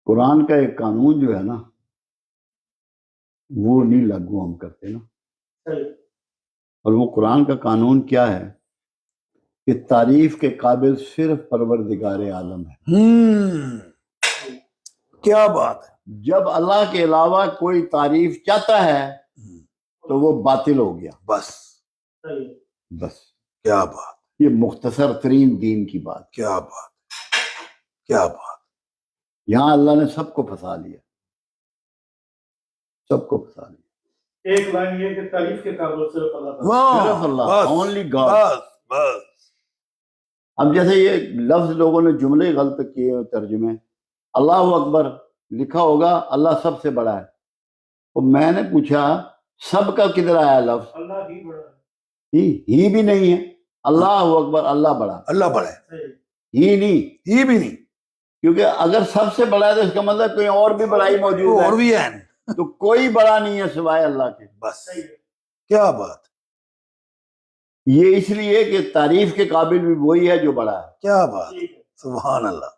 قرآن کا ایک قانون جو ہے نا وہ نہیں لاگو ہم کرتے نا. اور وہ قرآن کا قانون کیا ہے کہ تعریف کے قابل صرف پروردگار عالم ہے. کیا بات ہے. جب اللہ کے علاوہ کوئی تعریف چاہتا ہے تو وہ باطل ہو گیا. بس کیا بات. یہ مختصر ترین دین کی بات. کیا بات کیا بات. یہاں اللہ نے سب کو پھنسا لیا. سب کو پھنسا لیا. ایک لائن یہ کہ تعریف کے قابل صرف اللہ. صرف اللہ. Only God. بس. اب جیسے یہ لفظ لوگوں نے جملے غلط کیے ترجمے. اللہ اکبر لکھا ہوگا اللہ سب سے بڑا ہے. تو میں نے پوچھا سب کا کدھر آیا لفظ؟ اللہ ہی بڑا ہے. ہی بھی نہیں ہے. اللہ اکبر اللہ بڑا. اللہ بڑا ہے. ہی نہیں. یہ بھی نہیں. کیونکہ اگر سب سے بڑا ہے تو اس کا مطلب کوئی اور بھی بڑائی موجود ہے. اور بھی ہے تو کوئی بڑا نہیں ہے سوائے اللہ کے. بس کیا بات. یہ اس لیے کہ تعریف کے قابل بھی وہی ہے جو بڑا ہے. کیا بات. سبحان اللہ.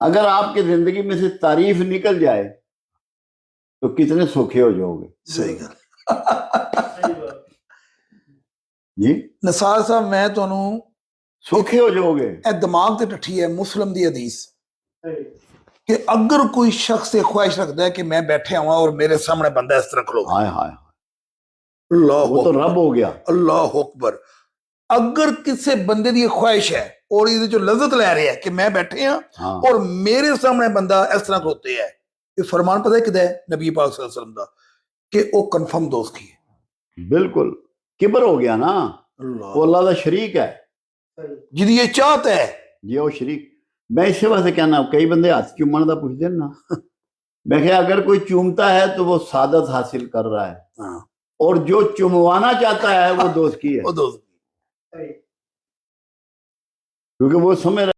اگر آپ کی زندگی میں سے تعریف نکل جائے تو کتنے سوکھے ہو جاؤ گے. صحیح گل. جی نثار صاحب میں تانوں سوکھے ہو جاؤ گے. اے دماغ تے ٹٹھی ہے مسلم دی حدیث کہ اگر کوئی شخص یہ خواہش رکھتا ہے کہ میں بیٹھے ہوا اور میرے سامنے بندہ اس طرح کھلو. ہائے ہائے اللہ وہ تو رب ہو گیا. اللہ اکبر. اگر کسی بندے دی خواہش ہے اور یہ جو لذت لے رہے ہیں کہ میں بیٹھے ہاں اور میرے سامنے بندہ اس طرح کھلوتے ہے، یہ فرمان پتہ ہے کدھر ہے نبی پاک صلی اللہ علیہ وسلم دا کہ وہ کنفرم دوست کی ہے. بالکل کبر ہو گیا نا. وہ اللہ کا شریک ہے جدی یہ چاہت ہے. جی وہ شریک. میں اسی واسطے کہنا کئی بندے ہاتھ چومن کا پوچھتے ہیں نا. میں کہ اگر کوئی چومتا ہے تو وہ سعادت حاصل کر رہا ہے اور جو چموانا چاہتا ہے وہ دوست کی ہے. وہ دوست کیونکہ وہ سمجھ